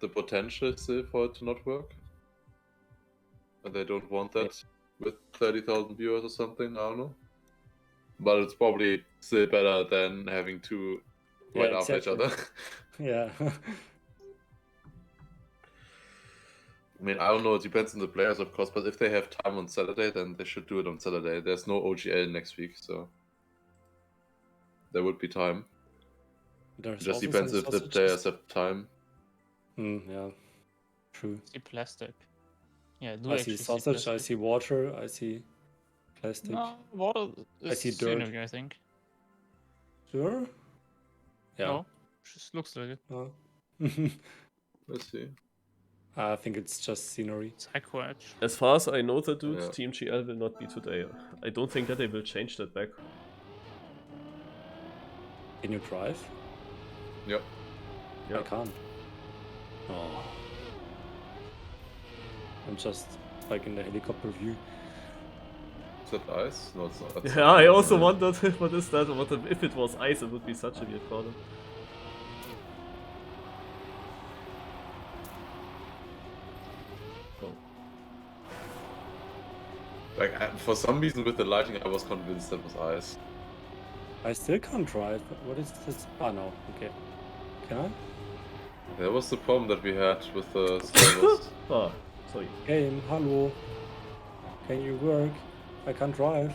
the potential still for it to not work. And they don't want that with 30,000 viewers or something, I don't know. But it's probably still better than having two right after each other. Yeah. I mean, I don't know, it depends on the players, of course, but if they have time on Saturday, then they should do it on Saturday. There's no OGL next week, so there would be time. It just depends if the players have time. Yeah, true. I see plastic. Yeah, I see sausage, I see water, I see plastic. No, water is I see dirt. scenery, I think. Sure? Yeah. No, just looks like it. Oh. Let's see. I think it's just scenery. Psycho Edge. As far as I know, the dude, Yeah. Team GL will not be today. I don't think that they will change that back. Can you drive? Yep. I can't. Oh. I'm just like in the helicopter view. Is that ice? No, it's not. That's Yeah, I also wondered what is that. If it was ice, it would be such a weird corner. Like, for some reason with the lighting, I was convinced that was ice. I still can't drive. What is this? Ah, no. Okay. Can I? That was the problem that we had with the servers. Ah, sorry. Game, hello. Can you work? I can't drive.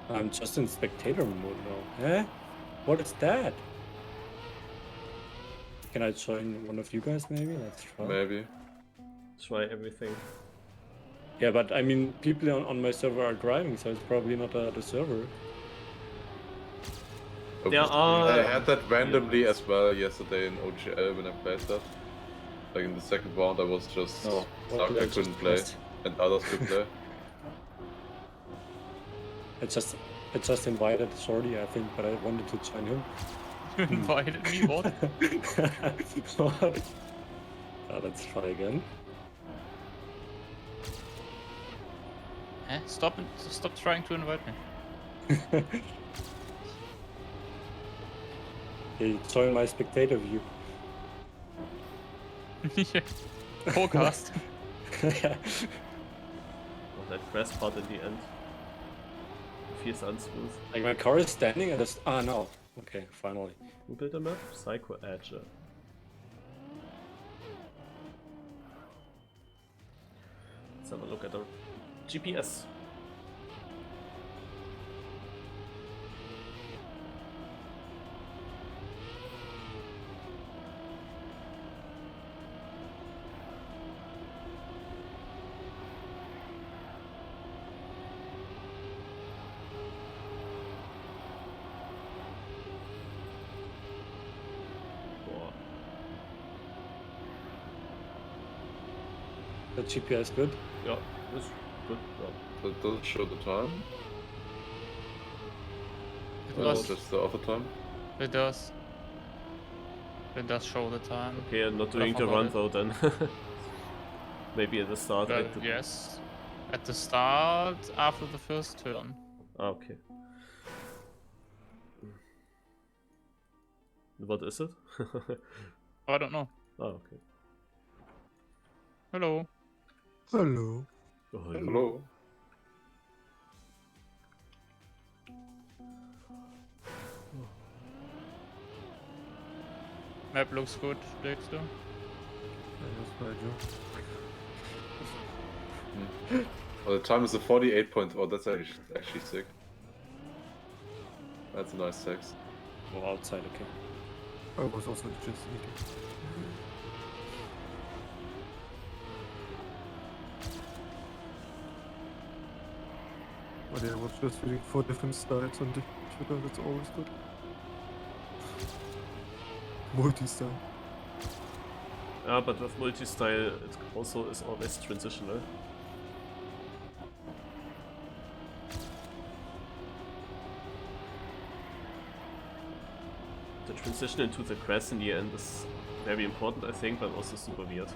I'm just in spectator mode now. Eh? What is that? Can I join one of you guys maybe? Let's try. Maybe. Try everything. Yeah, but I mean, people on my server are driving, so it's probably not the server. I had that randomly as well yesterday in OGL when I played that. Like in the second round, I was just stuck. I couldn't play, and others could play. I just invited Shorty, I think, but I wanted to join him. Invited me? What? What? Let's try again. Eh? Stop trying to invite me. Hey, join my spectator view. Yeah. Forecast. Oh, that grass part in the end. It feels unsmooth. Like my car is standing and just... Ah, no. Okay, finally. Who built a map? Psycho Edge. Let's have a look at the GPS. The GPS good? Yeah, it's good. Yeah. Does it show the time? It Or does. just the other time? It does. It does show the time. Okay, I'm not doing the run though then. Maybe at the start. Yes. At the start, after the first turn. Ah, okay. What is it? I don't know. Ah, okay. Hello. Hello. Oh, Hello. Map looks good, Dexter. Well, the time is a 48 point. Oh, that's actually sick. That's a nice text. Oh, outside, okay. I was also just eating. But yeah, I was just reading 4 different styles on Twitter, that's always good. Multi-style. Yeah, but with multi-style, it also is always transitional. The transition into the grass in the end is very important, I think, but also super weird.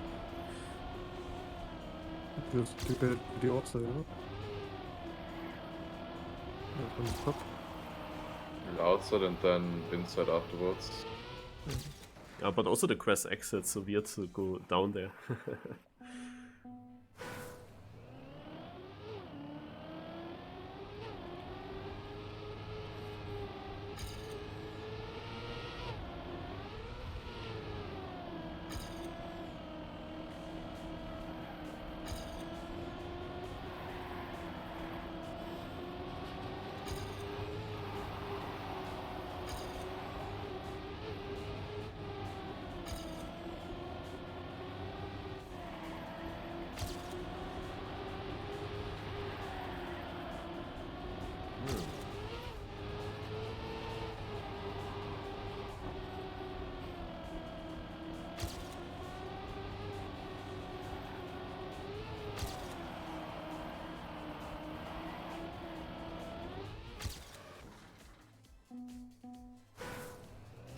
Just to get it to the outside, right? Yeah, from the top. outside and then inside afterwards. Yeah, but also the crash exit, so weird to go down there.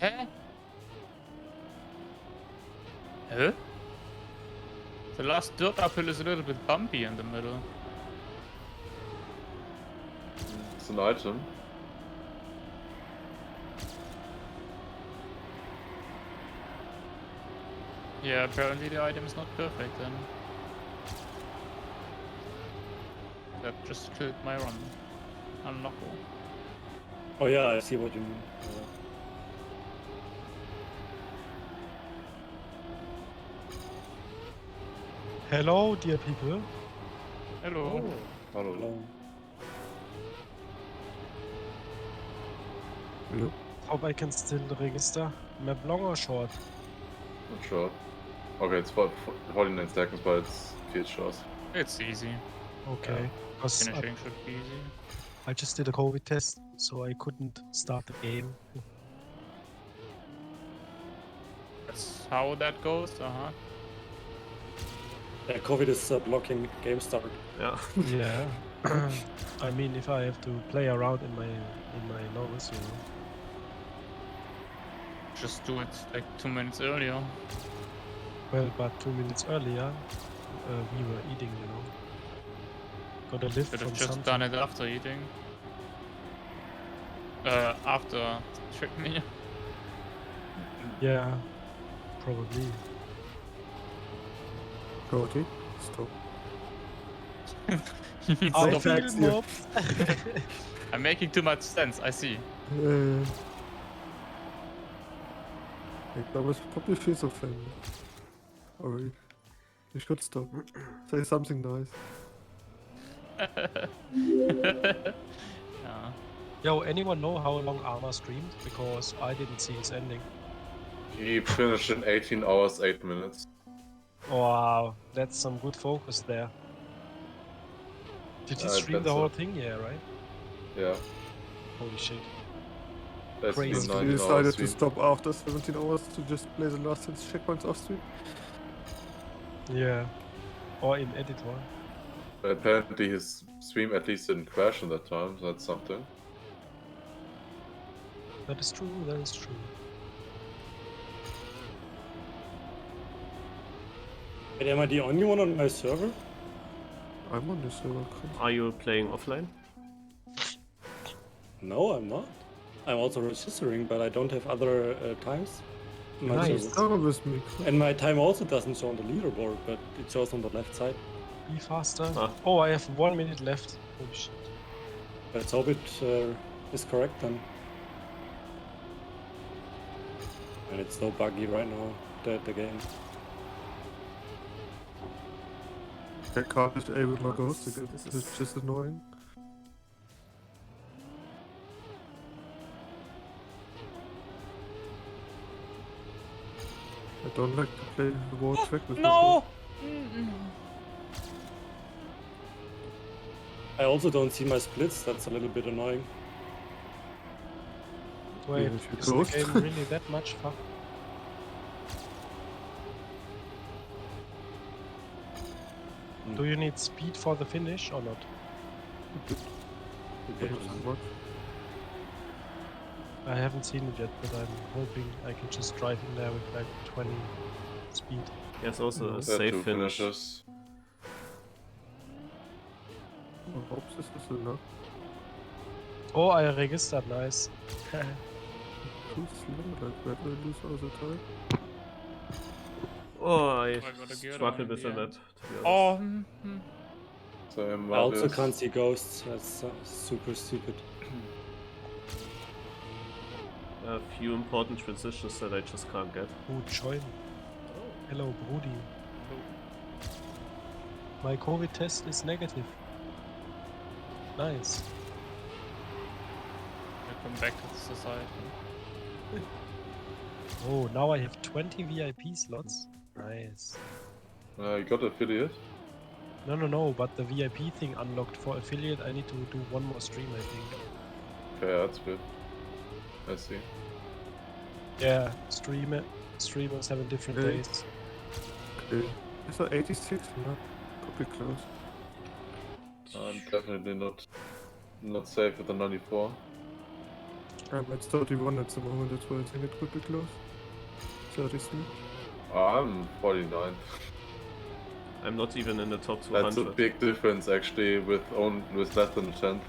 Huh? Huh? The last dirt uphill is a little bit bumpy in the middle. It's an item. Yeah, apparently the item is not perfect then. That just killed my run. Unlockable. Oh yeah, I see what you mean. Hello, dear people. Hello. Hello. Hello. Hope I can still register. Map long or short? Not sure. Okay, it's about 49 seconds, but it's field shots. It's easy. Okay. Because Finishing should be easy. I just did a COVID test, so I couldn't start the game. That's how that goes, Yeah, COVID is blocking game start. Yeah. Yeah. I mean, if I have to play around in my novels, you know. Just do it like 2 minutes earlier. Well, but 2 minutes earlier, we were eating, you know. Got a lift Should from have just something. done it after eating. After trick me. Yeah, probably. Shorty, stop. You mean I stop. facts feel here. mobbed. I'm making too much sense, I see. Like, Dommas probably feels offended. Alright. You should stop. Say something nice. Yeah. Yo, anyone know how long Arma streamed? Because I didn't see his ending. He finished in 18 hours, 8 minutes. Wow, that's some good focus there. Did he stream bet the whole so. thing? Yeah, right? Yeah. Holy shit. That's been Crazy. 19 You hours. decided to stream. stop after 17 hours to just play the last 6 checkpoints off stream? Yeah. Or in edit one. But apparently his stream at least didn't crash in that time, so that's something. That is true, that is true. But am I the only one on my server? I'm on the server. Chris. Are you playing offline? No, I'm not. I'm also registering, but I don't have other times. on my Nice. server. Server with me. Chris. And my time also doesn't show on the leaderboard, but it shows on the left side. Be faster. Ah. Oh, I have 1 minute left. Holy shit. Let's hope it is correct then. And it's so buggy right now, the game. I can't disable with my ghost again. This This is- is just annoying. I don't like to play the wall track with No! I also don't see my splits, that's a little bit annoying. Wait, if you is the ghost. game really that much fun? Do you need speed for the finish or not? What? I haven't seen it yet, but I'm hoping I can just drive in there with like 20 speed. There's also a There are safe two finish. finishers. I hope this is enough. Oh, I registered, nice. Too slow, like where do I lose all the time? Oh, I got a good struggle one in with the the map, end. to be honest. Oh, So I also Marius. can't see ghosts. That's super stupid. A few important transitions that I just can't get. Oh, join. Hello, Brody. My COVID test is negative. Nice. I come back to the society. Oh, now I have 20 VIP slots. Nice. You got affiliate? No, but the VIP thing unlocked for affiliate, I need to do one more stream, I think. Okay, that's good. I see. Yeah, streamers have different Okay. days. Okay. I saw 86, no? Could be close. I'm definitely not safe with the 94. I'm at 31 at the moment, that's why I think it could be close. 33. I'm 49. I'm not even in the top That's a 200. big difference actually with less than a tenth.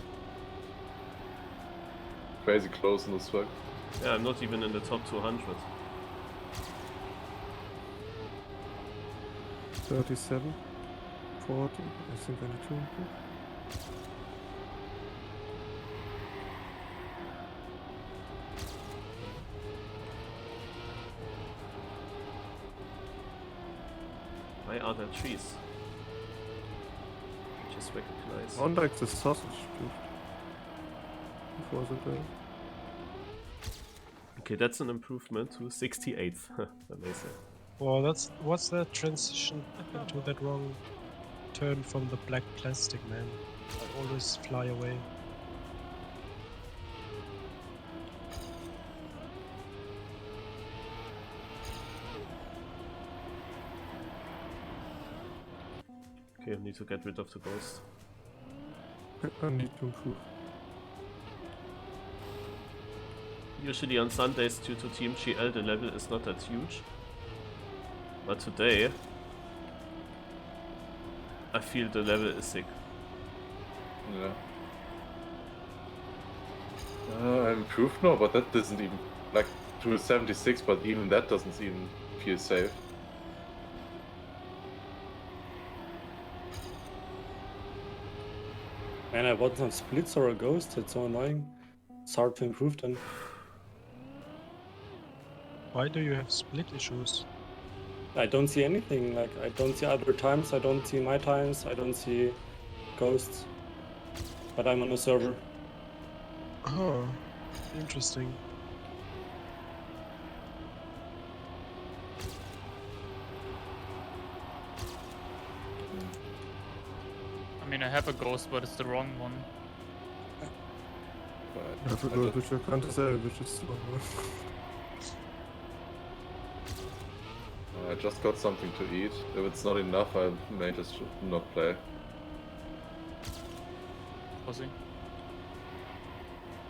Crazy close in this track. Yeah, I'm not even in the top 200. 37. 40. I think I need to improve. Why are there trees? I just recognize. I like the sausage dude. Before the day. Okay, that's an improvement to 68th. Amazing. Well, what's that transition into that wrong turn from the black plastic, man? I always fly away. Okay, I need to get rid of the ghost. I need to improve. Usually on Sundays, due to Team GL, the level is not that huge. But today, I feel the level is sick. Yeah. I improved now, but that doesn't even like to 76, but even that doesn't even feel safe. Man, I want some splits or a ghost. It's so annoying. It's hard to improve then. Why do you have split issues? I don't see anything. Like, I don't see other times. I don't see my times. I don't see ghosts. But I'm on a server. Oh, interesting. I mean, I have a ghost, but it's the wrong one. I forgot which I can't say, which is the one. I just got something to eat. If it's not enough, I may just not play. Pussy.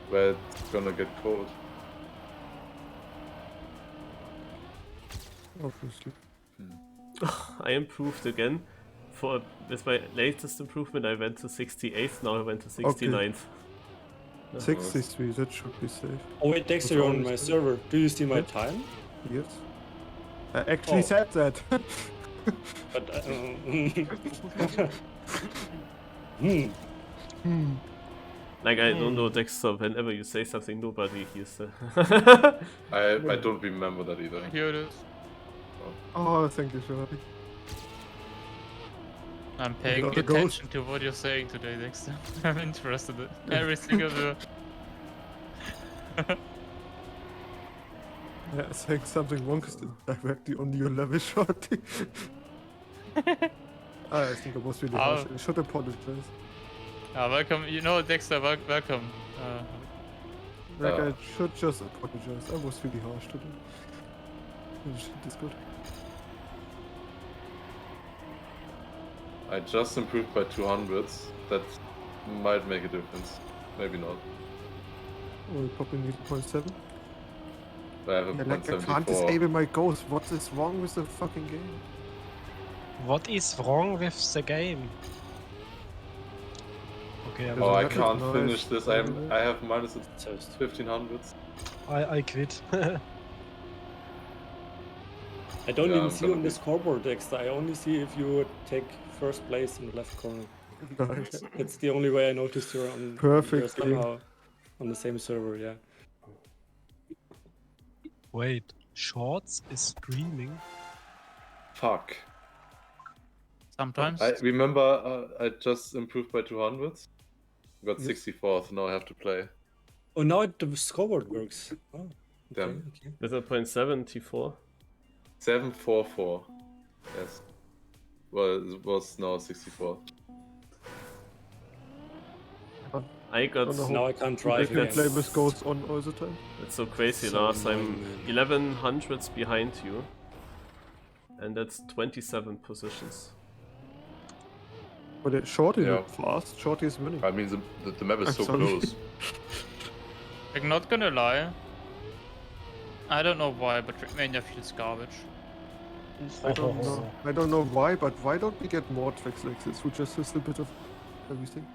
Where it's gonna get cold. Obviously. I improved again. With my latest improvement, I went to 68th. Now I went to 69th. 63, that should be safe. Oh wait, Dexter, you're on my server. Do you see my time? Yes. I actually said that. But Like, I don't know, Dexter, whenever you say something, nobody hears that. I don't remember that either. Here it is. Oh, thank you, Shorty. I'm paying got a ghost. attention to what you're saying today, Dexter. I'm interested in every single word. Yeah, saying something wrong is directly on your level, Shorty. I think I was really harsh. I should apologize. Welcome. You know, Dexter, welcome. Like, I should just apologize. I was really harsh today. Oh, shit, that's good. I just improved by 200s. That might make a difference. Maybe not. Oh, we probably need 0.7. But I have a Yeah, like, I can't 0.74. disable my ghost. What is wrong with the fucking game? What is wrong with the game? Okay, There's Oh, a I map is can't nice. finish this. I have minus Toast. 1500s. I quit. I don't Yeah, even I'm see you gonna on the be- scoreboard, Dexter. I only see if you take first place in the left corner. Nice. That's the only way I noticed you're on. Perfect You're game. somehow on the same server. Yeah. Wait, Shorts is streaming? Fuck. Sometimes. I remember I just improved by 200s. Got Yes. 64th. Now I have to play. Oh, now the scoreboard works. Oh, okay, Damn. okay. With a 0.74. 744. Yes. Well, it was now 64. I got. don't know Now I can't They drive can again. play with ghosts on all the time. It's so crazy, So Lars. annoying, I'm man. 1100s behind you. And that's 27 positions. But Shorty Yeah. is fast. Shorty is winning. I mean, the map is I'm so sorry. close. I'm not gonna lie. I don't know why, but Trackmania feels garbage. I don't know. I don't know why, but why don't we get more tracks like this? Who just has a bit of everything.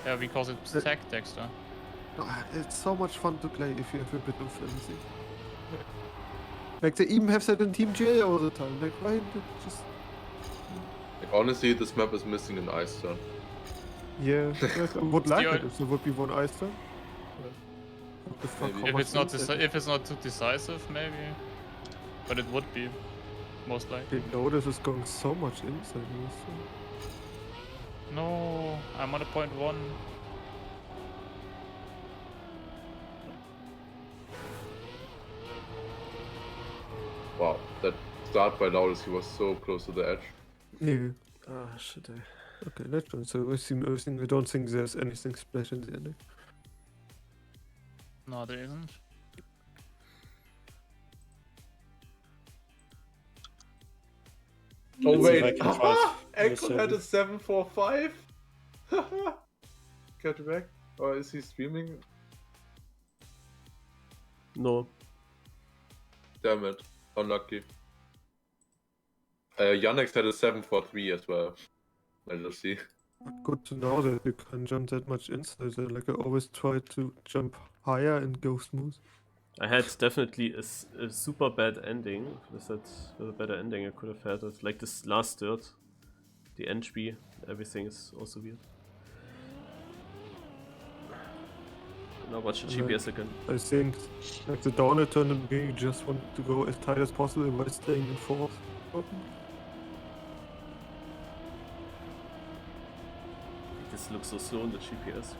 Yeah, because it's tech, Dexter. No, it's so much fun to play if you have a bit of everything. Like they even have that in Team J all the time. Like why just Like, honestly, this map is missing an ice turn. yeah? I would like The it if there would be one ice turn. What the fuck? Maybe. how If much it's not is that? if it's not too decisive, maybe. But it would be, most likely. They know this is going so much inside here. So. No, I'm on a 0.1. Wow, that start by Lars, he was so close to the edge. Yeah. Ah, should I? Okay, let's go. So we see everything. I don't think there's anything splash in the ending. No, there isn't. Oh Let's see if I wait, can drive Ekon had a yourself. 745? Get back. Or is he streaming? No. Damn it. Unlucky. Yannick had a 743 as well. Let's see. Good to know that you can jump that much inside. Like I always try to jump higher and go smooth. I had definitely a super bad ending. With a better ending I could have had. It's like this last third. The NHB, everything is also weird. Now watch the GPS again. I think like the downhill turn in the beginning, you just want to go as tight as possible while staying in fourth. This looks so slow in the GPS.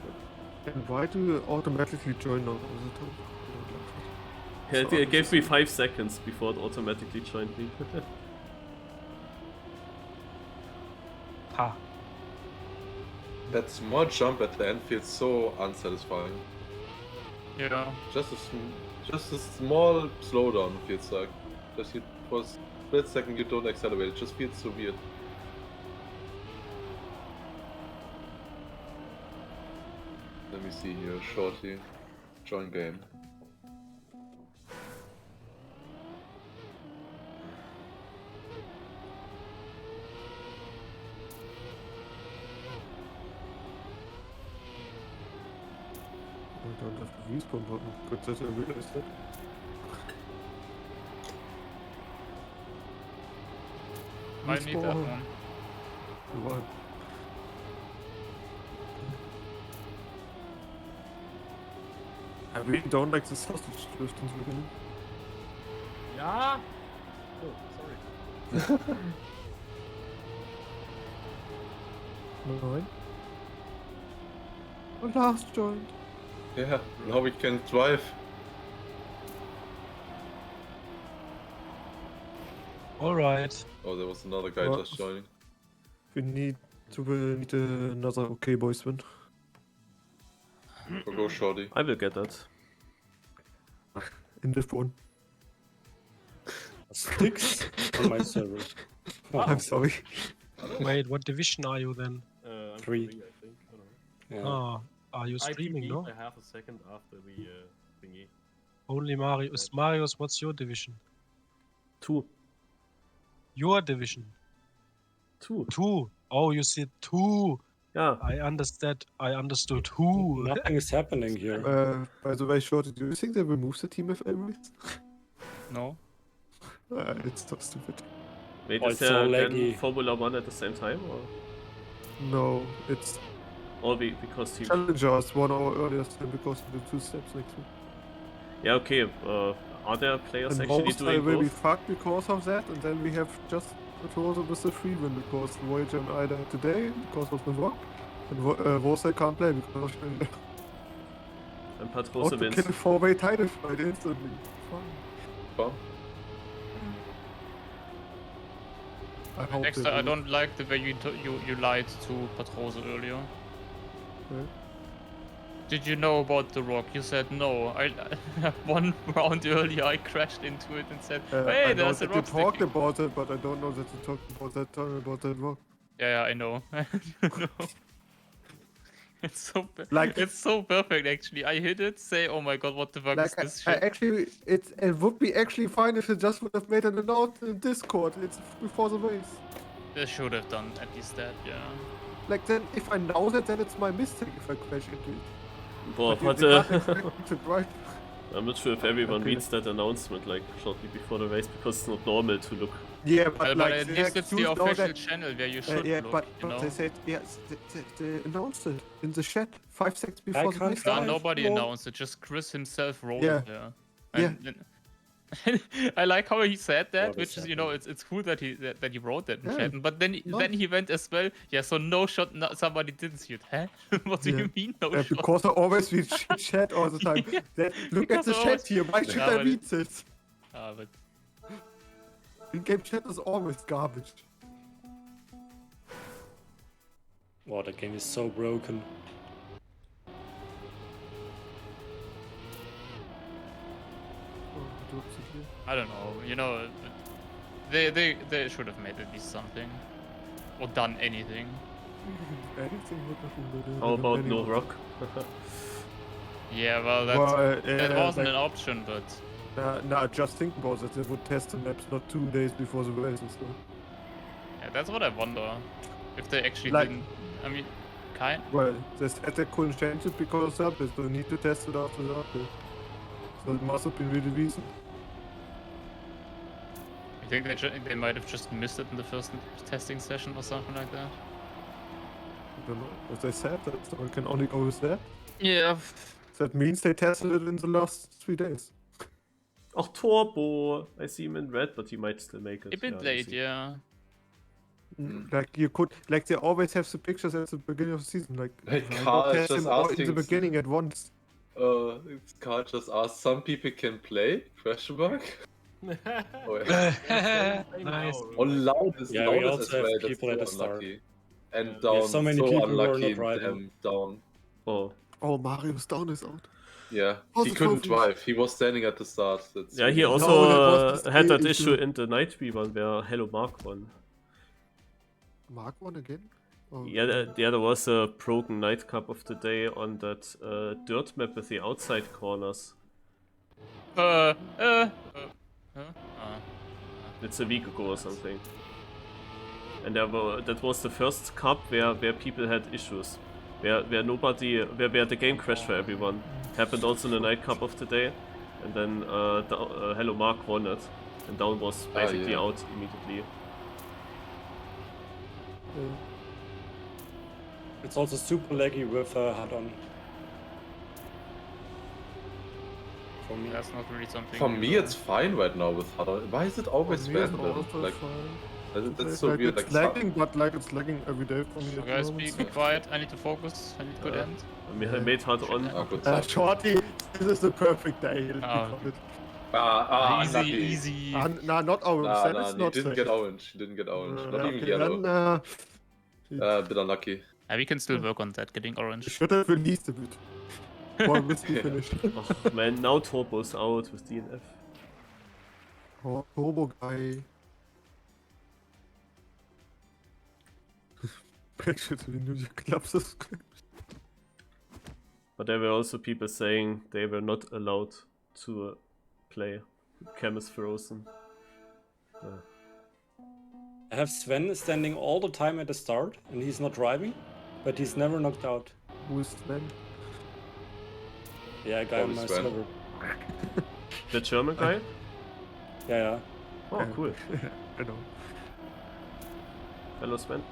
But... And why do you automatically join all the time? I don't like that. Yeah, it gave me 5 seconds before it automatically joined me. Ha. That small jump at the end feels so unsatisfying. Yeah. Just a small slowdown feels like. Just you, for a split second you don't accelerate, it just feels so weird. Let me see here, shorty. Join game. I don't have the respawn button. Good that I realized that. Might need that Respawn. one. Why? I really don't like the sausage drift in the beginning. Yeah. Oh, sorry. Nine. Oh, Lars joined. Yeah, now we can drive. Alright. Oh, there was another guy What? just joining. We need another okay boys win. Go shorty. I will get that. In this one. Styx on my server. I'm sorry. Wait, what division are you then? I'm 3. I think. I don't know. Yeah. Oh, are you streaming, IPP, no? I have a second after the thingy. Only Marius. Marius, what's your division? 2. Your division? 2. 2. Oh, you said 2. Yeah. I understood who. Nothing is happening here. By the way, Shorty, do you think they will move the team FL race? No. It's so stupid. Wait, Oh, is it's so there again laggy. Formula 1 at the same time? Or No, it's because he... challengers 1 hour earlier still because of the 2 steps next week. Yeah, okay. Are there players And actually most doing will be both? fucked because of that, and then we have just Patrosa with the free win because Voyager and Ida today because of the rock, and Vosa can't play because of And How Patrosa to wins. kill a 4-way title fight instantly. Fun. Well, I hope Dexter, they I will. don't like the way you lied to Patrosa earlier. Yeah. Did you know about the rock? You said no. I one round earlier I crashed into it and said, hey, I know there's a that you rock talked sticking. about it, but I don't know that you talked about that rock. Yeah, I know. No. It's Like- it's so perfect actually. I hit it, say, oh my god, what the fuck is Like, this I shit? actually, it would be actually fine if it just would have made an announcement in Discord. It's before the race. They should have done at least that, yeah. Like then, if I know that, then it's my mistake if I crash into it. Boah, But what you can't expect it, right? I'm not sure if everyone Okay. reads that announcement like shortly before the race because it's not normal to look. Yeah, But but like at they least it's the accused now official that- channel where you should yeah, look, but you know? they said yes, they announced it in the chat 5 seconds before the can't race No, find started. nobody No. announced it, just Chris himself wrote Yeah. it there. Yeah. And I like how he said that, What which is is, you know, it's cool that he wrote that in Yeah. chat. But then No. he went as well. Yeah, so no shot. No, somebody didn't see it. Huh? What do Yeah. you mean no shot? Because I always read chat all the time. Yeah, Look at because the I chat always- here. Why should Yeah, I but read this? But In-game chat is always garbage. Wow, that game is so broken. Oh, drops it here. I don't know. You know, they should have made at least something or done anything. Anything would have been better. How about no Anyway. rock? Yeah, well, that wasn't an option, but Nah, just think about it. They would test the maps not 2 days before the race and stuff. yeah, that's what I wonder. If they actually Like- didn't. I mean, kind. Well, they said they couldn't change it because of the update, so they need to test it after the update. So it must have been really recent. You think they might have just missed it in the first testing session or something like that? I don't know. As they said that, so I can only go with that. Yeah. That means they tested it in the last 3 days. Oh, Turbo! I see him in red, but he might still make it. A bit we'll late, see. yeah. Like you could, like they always have the pictures at the beginning of the season. Like Hey, why not Carl test just them all in asking- the beginning at once. Carl just asked, some people can play? Question mark? Oh, yeah. Nice. Oh, loud is Yeah, we loud also as have well. That's people so at the start. unlucky. And We have down, so many so people who are unlucky, not driving. them down. Oh. Oh, Mario's down is out. Yeah, Oh, he the couldn't trophies. drive. He was standing at the start. That's Yeah, he really- also No, that was the had that skill issue issue. in the Night V one where Hello Mark won. Mark one again? Oh, Yeah, there was a broken Night Cup of the day on that dirt map with the outside corners. Huh? It's a week ago or something. And that was the first cup where people had issues. Where the game crashed for everyone. Happened also in the Night Cup of the day. And then Hello Mark won it. And Down was basically yeah. out immediately. yeah. It's also super laggy with HUD on. For me. That's not really something. For you me, know. it's fine right now with Huddle. Why is it always For me, it's bad then? also Like, fine. that's so weird. It's Like, lagging, but like it's lagging every day for me. So at the guys, moment, be so- quiet. I need to focus. I need good end. I made HUD on. Ah, good Uh, stuff. Shorty, this is the perfect day. Let me Oh. call it. Easy, unlucky. easy. Nah, not orange. that Nah, is he not didn't fair. get orange. He didn't get orange. Not even Okay, yellow. then, A bit unlucky. We can still work on that, getting you orange. should have released a bit. Before whiskey finished. Oh man, now Turbo's out with DNF. Oh, Turbo guy. Brexit, we knew you club subscribe. But there were also people saying they were not allowed to play. Cam is frozen. I have Sven standing all the time at the start and he's not driving. but he's never knocked out. Who is Sven? Yeah, a guy on Probably my Sven. server. The German guy? Yeah. Oh, cool. I know. Hello, Sven.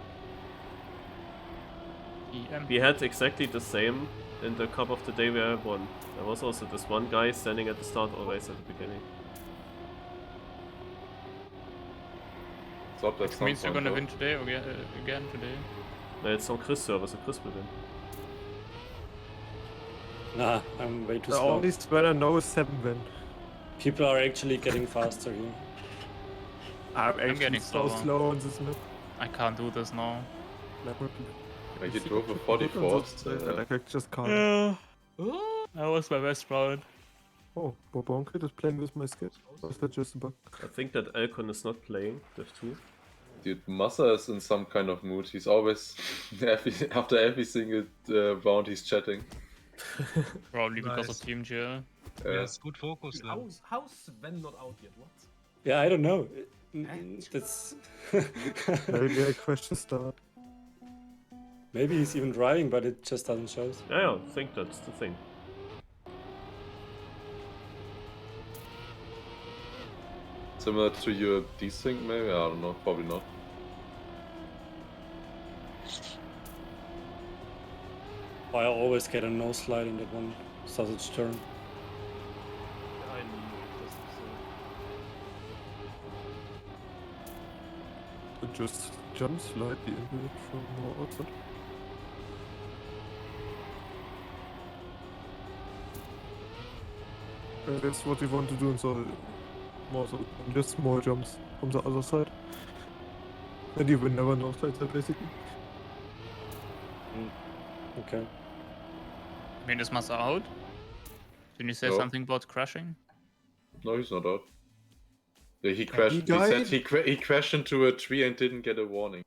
EM. We had exactly the same in the Cup of the Day where I won. There was also this one guy standing at the start always at the beginning. Stop that Which means you're sound gonna though. win today or again today. No, it's on Chris' server, so Chris will win. Nah, I'm way too The slow. only Sven I know is 7 Ven. People are actually getting faster here. I'm actually getting so slower. slow on this map. I can't do this now. Like he drove a 44th. Like I just can't. Yeah. That was my best round. Oh, Bobonka is playing with my skip. Or is that just a bug? I think that Alcon is not playing Div2. Dude, Massa is in some kind of mood. He's always, after every single round, he's chatting. Probably because of Nice. Team GL. Yes, good focus then. How's Sven not out yet? What? Yeah, I don't know. That's Maybe I crashed the start. maybe he's even driving, but it just doesn't show. Yeah, I think that's the thing. Similar to your desync, maybe? I don't know. Probably not. I always get a no slide in that one sausage turn. I knew it. It just jump slightly into it from more outside. That's what we want to do, and so just small jumps from the other side. And you will never know sides basically. Okay. I mean, is Massa out? Didn't you say No. something about crashing? No, he's not out. Yeah, he crashed. He died? said he crashed into a tree and didn't get a warning.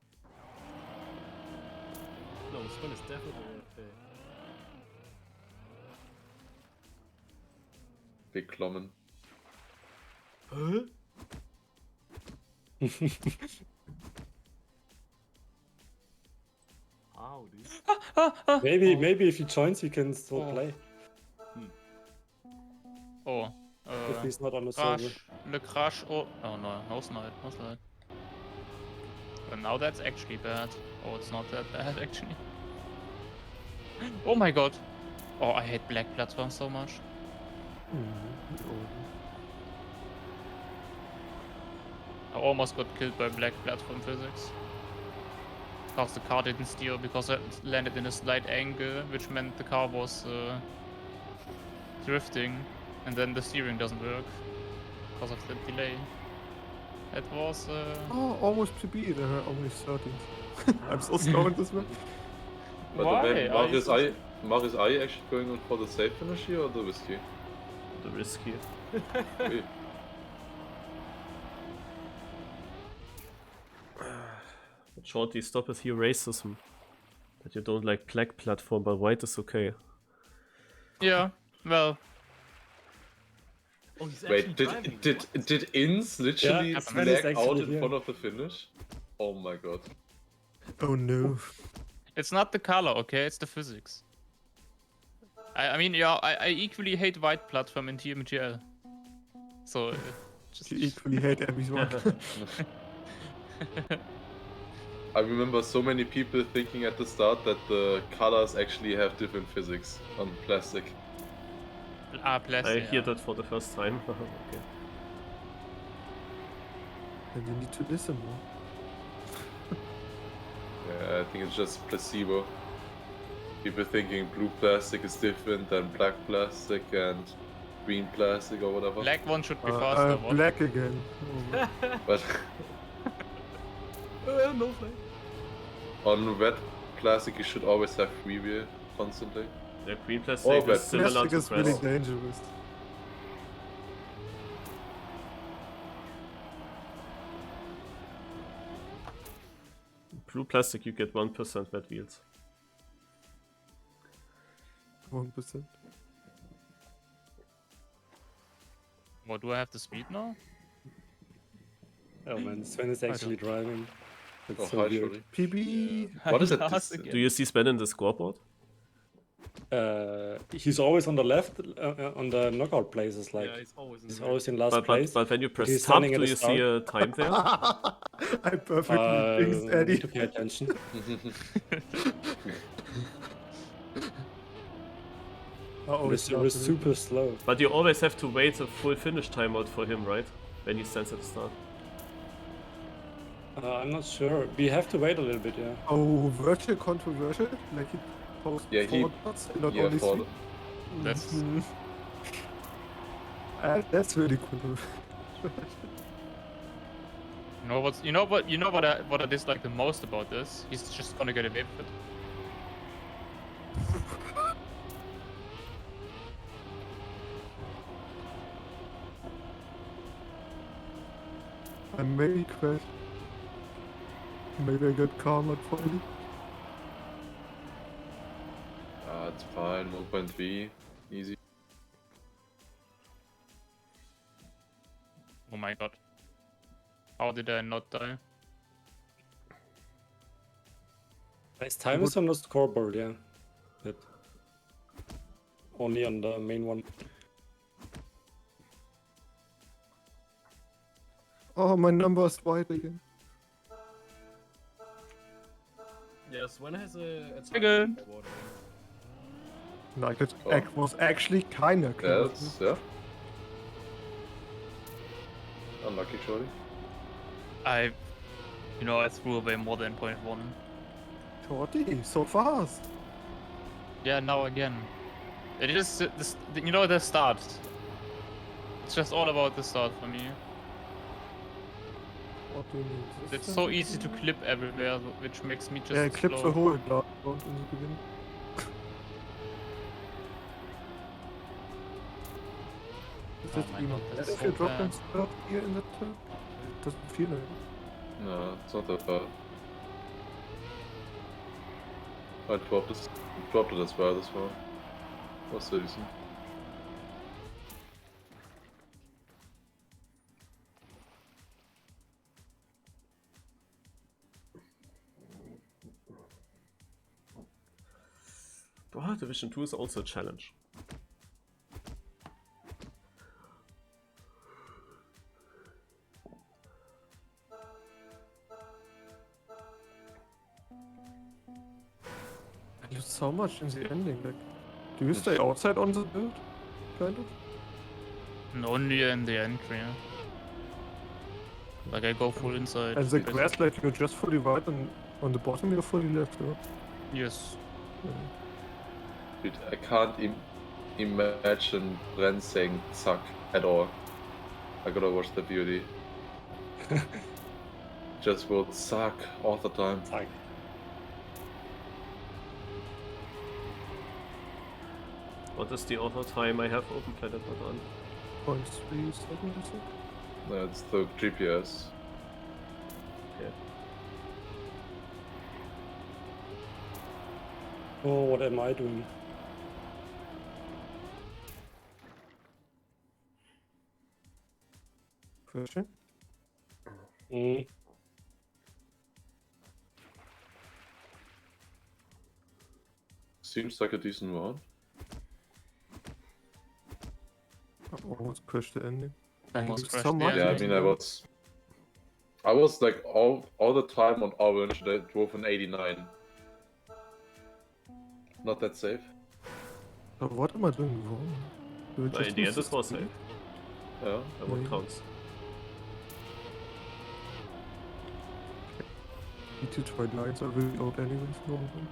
No, Sven is definitely AFK. Big Klommen. Huh? How, dude? Maybe if he joins, he can still Oh. play. Oh. If he's not on the Crash. server. The crash. Oh no, no slide, no slide. Well, now that's actually bad. Oh, it's not that bad actually. Oh my god. Oh, I hate black platforms so much. I almost got killed by black platform physics. Because the car didn't steer, because it landed in a slight angle, which meant the car was drifting, and then the steering doesn't work because of the delay. It was Oh, almost PB, there are only 13. I'm so slow in this map. But Why? then, Are you so- Marius, are you actually going on for the safe finish here or the whiskey? The risk here. Okay. Shorty, stop with your racism. That you don't like black platform, but white is okay. Yeah, well, Oh, he's Wait, actually driving. did Ins literally Yeah, Sven is lag out actually in here. front of the finish? Oh my god. Oh no. it's not the color, okay? It's the physics. I mean, yeah, I equally hate white platform in TMGL. So, just... You equally hate everyone. I remember so many people thinking at the start that the colors actually have different physics on plastic. plastic. I hear that for the first time. Okay. And you need to listen more. Yeah, I think it's just placebo. People thinking blue plastic is different than black plastic and green plastic or whatever. Black one should be faster. What? Black again. Oh, But No flame. on red plastic you should always have free wheel constantly. The green plastic Oh, but is similar plastic to is really press. dangerous. Blue plastic you get 1% wet wheels. 1%. What, do I have the speed now? Oh man, Sven is actually driving. That's Oh, so hi, weird. shorty. PB. What is it? Lars This- again. Do you see Sven in the scoreboard? He's always on the left, on the knockout places. Like Yeah, he's always in he's the always in last But place. when you press he's tab, standing at do the you see start. a time there? I perfectly jinxed Need Eddie. to pay attention. Uh-oh, The it's server is not super slow. But you always have to wait a full finish timeout for him, right? When he stands at the start. I'm not sure. We have to wait a little bit, yeah. Oh, virtual controversial? Like he posted Yeah, he- 4 dots and not yeah, only for 3? That's Mhm. That's really cool. you know what I dislike the most about this? He's just gonna get away with it. I maybe crashed. Maybe I got karma finally. It's fine. 1.3. Easy. Oh my god. How did I not die? His time is on the scoreboard, yeah. But only on the main one. Oh, my number is white again. Yeah, Sven has a Second. scoreboard. Like it Oh. was actually kinda close. Yes, yeah. Unlucky, shorty. I threw away more than 0.1. Shorty, so fast. Yeah, now again. It is the start. It's just all about the start for me. What do you need? This It's so one? easy to clip everywhere, which makes me just Yeah, clip slow. the whole glass. Don't need to win. Is Oh it my even god, bad that's if so you drop bad. them stuff here in the turn? It doesn't feel like it. No, it's not that bad. I dropped it as well this one. Was so decent. Oh, Division 2 is also a challenge. I lose so much in the ending. Like, do you stay outside on the build? Kind of? And only in the entry. Like I go full inside. And the because- grass, like, you're just fully right, and on the bottom you're fully left, right? Yes. Yeah. Dude, I can't imagine Bren saying "suck" at all. I gotta watch the VOD. Just will suck all the time. Like, What is the auto time I have open planet not on? 0.3 seconds, I think. That's the GPS. Okay. oh, what am I doing? Question? Mm. Seems like a decent one. I almost crashed the ending. Almost So crashed the much. Yeah, I ending. mean, I was like all the time on orange. I drove an 89. Not that safe. But what am I doing wrong? Do I But just in the lose end, it was speed? safe. Yeah. And what Maybe. counts? Need to try lines. I really out anyways. No, no.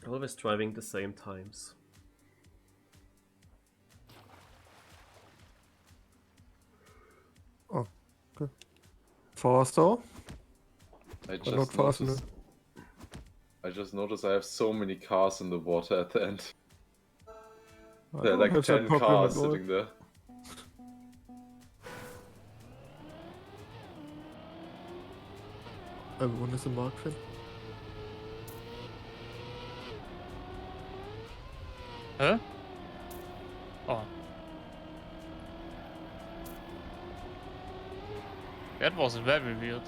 Always driving the same times. Oh, okay. Faster, I but not fast enough. just noticed I have so many cars in the water at the end. I There are don't like have that 10 problem cars at all. sitting there. Everyone is a Mark fan. Huh? Oh. That was very weird.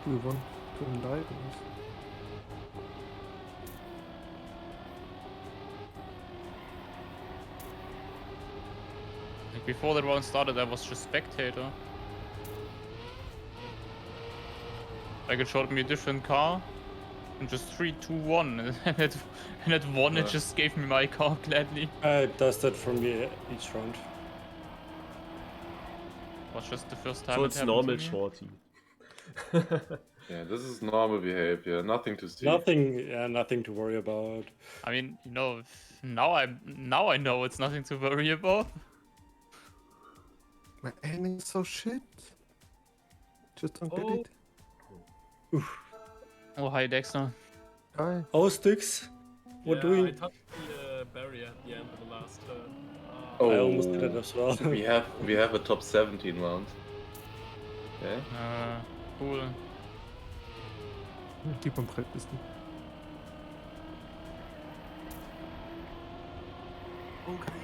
Do you want to enlighten us? Like before the round started, I was just spectator. Like it showed me a different car, and just 3, 2, 1, and at 1 it Yeah. just gave me my car gladly. It does that for me each round. Was just the first time So it it's happened normal, to me. shorty. Yeah, this is normal behavior. Nothing to see. Nothing to worry about. I mean, you know, now I know it's nothing to worry about. My aiming is so shit. Just don't get Oh. it. Oh, hi Dexter. Die. Oh, Styx. What Yeah, do we? I touched the barrier at the end of the last turn. Oh, I almost did it as well. we have a top 17 round. Yeah. Cool. Keep on practicing. Oh, guys.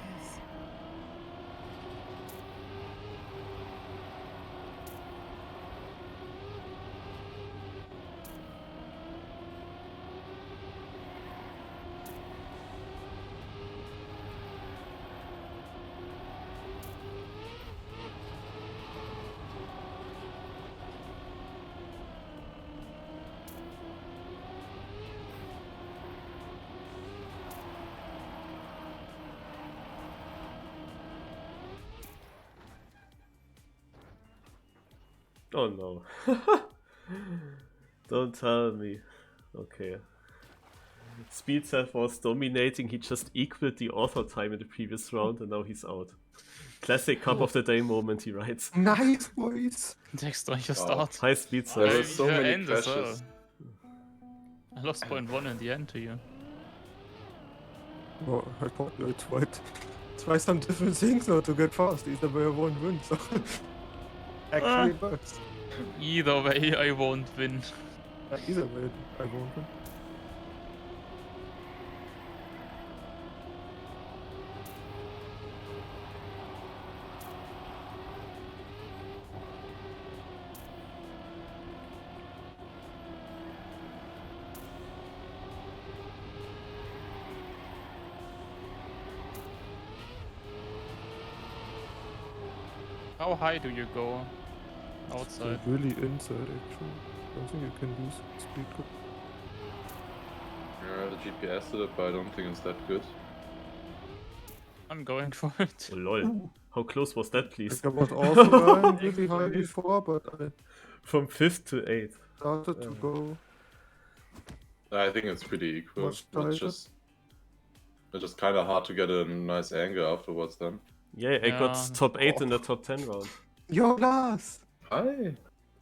Oh no. Don't tell me. Okay. Speedset was dominating, he just equaled the author time in the previous round and now he's out. Classic cup of the day moment, he writes. Nice, boys. Dexter, you Oh. start. Hi Speedset. There Well, were so your many end as well. crashes. I lost 0.1 in the end to you. Oh, I thought you try some different things now to get fast. Either way I won't win, so actually it works. Either way, I won't win. Either way I won't win. Oh. How high do you go outside? So really inside actually. I don't think you can use speed cut. Yeah, the GPS did it, but I don't think it's that good. I'm going for it. Oh lol. How close was that, please? Like I was also going really high before, but I From 5th to 8th. started to go. I think it's pretty equal. Much tighter. It's just kind of hard to get a nice angle afterwards then. Yeah, I got Yeah. top 8 in the top 10 round. Yo, Lars! Hi!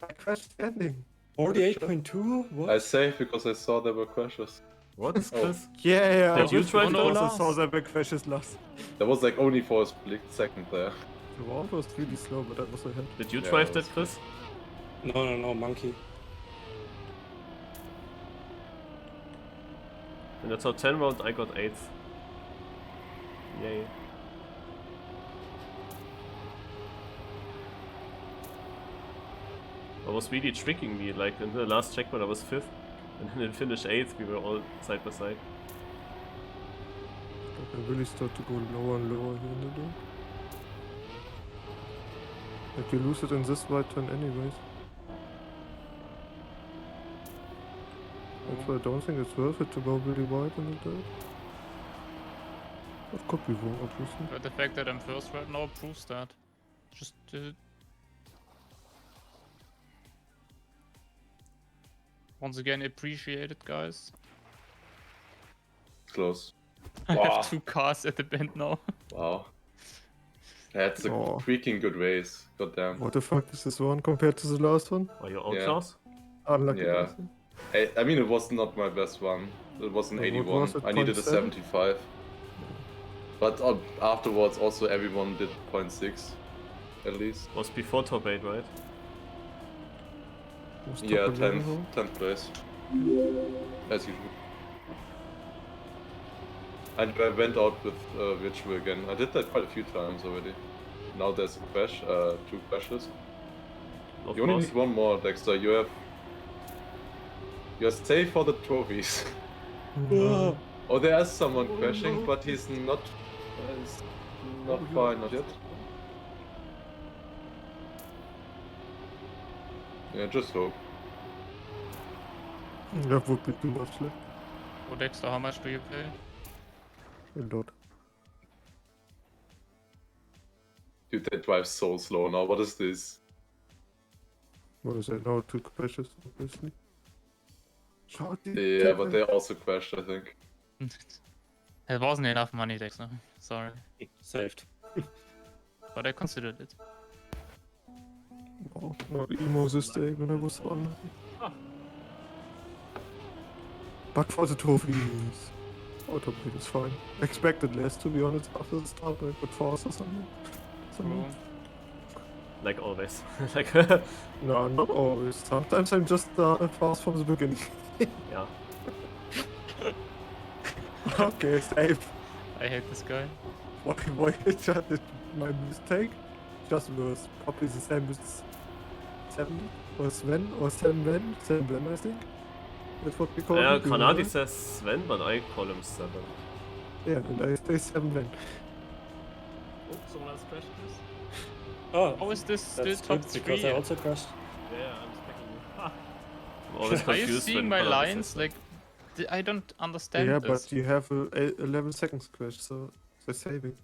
I crashed standing. 48.2? What? I saved because I saw there were crashes. What is Chris? Yeah, Did you I try also to go? saw the back crashes last. That was like only for a split second there. The round was really slow, but I was ahead. Did you Yeah, drive that that, Chris? No, monkey. In the top 10 round I got 8th. Yay. I was really tricking me, like in the last checkpoint I was 5th, and then in finish 8th we were all side by side. Like I really start to go lower and lower here in the day. Like you lose it in this right turn anyways. That's why I don't think it's worth it to go really wide in the dirt. That could be wrong, obviously. But the fact that I'm first right now proves that. Just Once again, appreciate it, guys. Close. I Wow. have 2 cars at the bend now. Wow. That's a Oh. freaking good race. Goddamn. What the fuck is this one compared to the last one? Are you out, Yeah. Lars? Unlucky. Yeah. last one. I mean, it was not my best one. It was an What 81. was it, I needed a 0.7? 75. But afterwards, also everyone did 0.6 at least. Was before top 8, right? Was top Yeah, 11, 10th place. As usual. And I went out with virtual again. I did that quite a few times already. Now there's a crash, 2 crashes. Of You only course. need 1 more, Dexter. You're safe for the trophies. No. Oh, there is someone Oh, crashing, no. but he's not fine, not yet. Yeah, just hope. That would be too much left. Oh, Dexter, how much do you pay? A lot. Dude, they drive so slow now. What is this? What is that? No, 2 crashes, obviously. Shorty, Yeah, take but it. they also crashed, I think. It wasn't enough money, Dexter. Sorry. Saved. But I considered it. Oh, not emo this day when I was on. But for the trophies. Oh, top 8 is fine. Expected less, to be honest, after the start, I got fast or something. Cool. Like always. Like, No, not always. Sometimes I'm just fast from the beginning. yeah. Okay, safe. I hate this guy. Why is that my mistake? Just worse. Probably the same with Seven or Sven or Sam Ven, I think. That's what we call Yeah, him. Do you Kanadi know says Sven, but I call him 7. that? Yeah, and I say Sam Ven. Oh, someone else crashed this? Oh, How is this still that's top good because 3? I also crashed. Yeah, I'm expecting you. Ah, I'm always Are you confused seeing when my Kanadi lines? says Like, I don't understand Yeah, this. but you have a 11 seconds crash, so they're saving.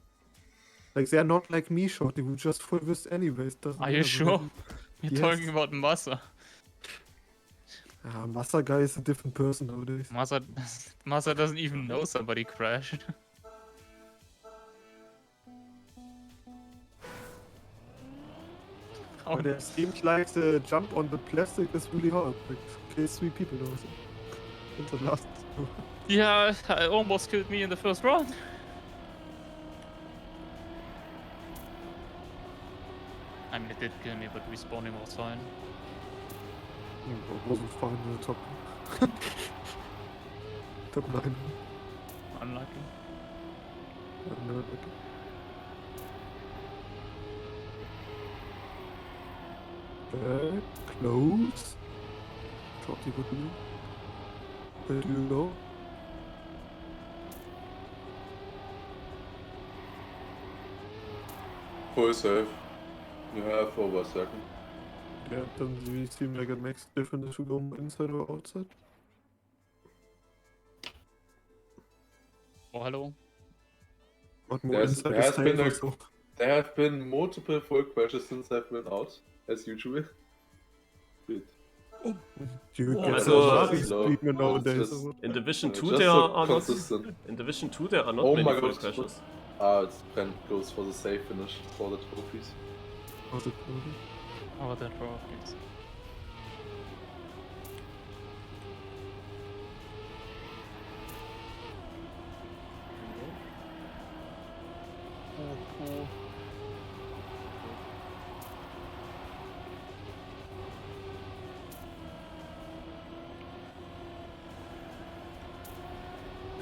Like, they're not like me, Shorty, who just full with anyways. Doesn't Are you matter. sure? You're Yes. talking about Massa. Massa guy is a different person nowadays. Massa doesn't even know somebody crashed. How- But it seems like the jump on the plastic is really hard. Like, kills 3 people also. In the last two. Yeah, it almost killed me in the first round. I mean, it did kill me, but respawning was fine. It wasn't fine in the top. Top 9. Unlucky. No, okay. Close. Shorty would be a bit low. Full save. You have over a second. Yeah, it doesn't really seem like it makes a difference if you go inside or outside. Oh, hello. But more There's- inside there is has been safer, a- so. There have been multiple full crashes since I've been out, as usual. Good. You Oh, get also- so Navi slow. speaking nowadays. Just- or what? In Division 2 Just there so are not... consistent. In Division 2 there are not Oh many my full god, crashes. It's Brent goes for the safe finish for the trophies. Was it really? Oh, that trophies.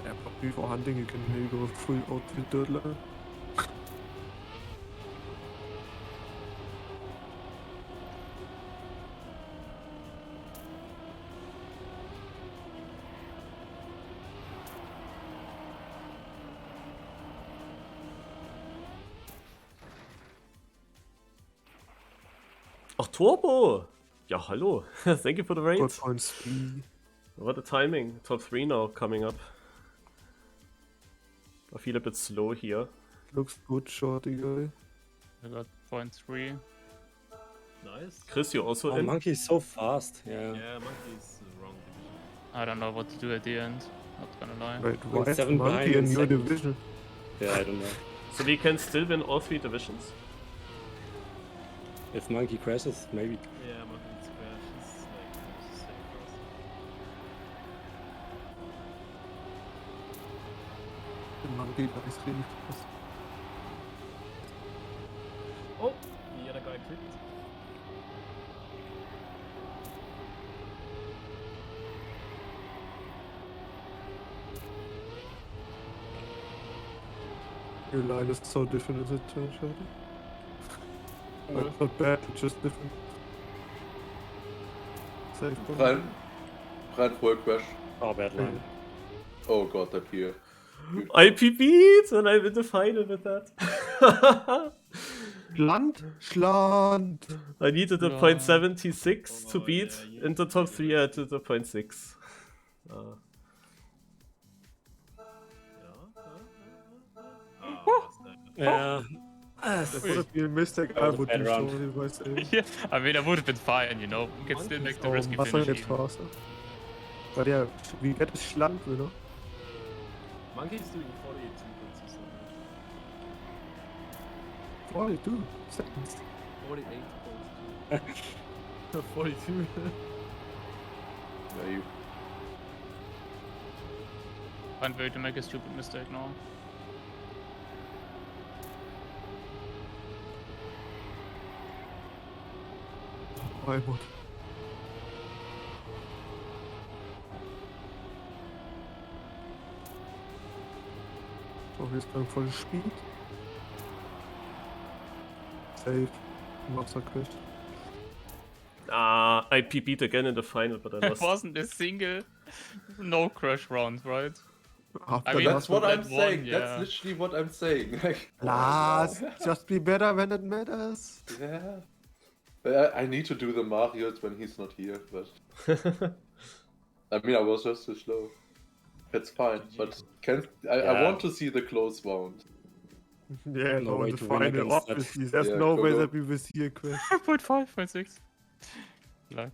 Yeah, but before hunting you can maybe go full outfit dirt line. Oh, Turbo! Ja, hallo. Thank you for the raid. Got points 3. What a timing. Top 3 now coming up. I feel a bit slow here. Looks good, Shorty guy. I got 0.3. nice. Chris, you also Oh, in? monkey is so fast. Yeah. Yeah, monkey's wrong I don't know what to do at the end. Not gonna lie. Wait, why is 7 Monkey behind in in your second. division? Yeah, I don't know. So we can still win all 3 divisions? If Monkey crashes, maybe. Yeah, Monkey needs to crash. He's like almost the same for us. The Monkey dies really fast. Oh, the other guy clipped. Your line is so different as a turn, shorty. It's not bad, it's just different. Safe point. Rein voll Crash. Oh, bad line. Oh god, that gear. I PB'd and I win the final with that. Schland! I needed a No. 0.76 to Oh, beat. yeah, In the top 3 I did a 0.6. Yeah. That would have been a mistake I was a would bad do, round. shorty, by saying. Yeah, I mean, I would have been fine, you know. We can still make the Oh, risky muscle finish. gets even. faster. But yeah, we get a Schland, you know? Monkey's doing 42.6. 42 seconds. 48.2. 42. Yeah, you. Can't wait to make a stupid mistake now. Why would? So he's going for the speed. Safe. Monster crash. I PB'd again in the final, but I It lost. wasn't a single no crash round, right? After I mean, That's what I'm that one, saying. yeah. That's literally what I'm saying. Like, Lars, just be better when it matters. yeah. I need to do the Marios when he's not here, but I mean, I was just too slow. It's fine, but I Yeah. want to see the close round. Yeah, No no, way in the to win final, against that. obviously. There's Yeah, no go, way go. that we will see a crash. 0.5, 0.6. Luck.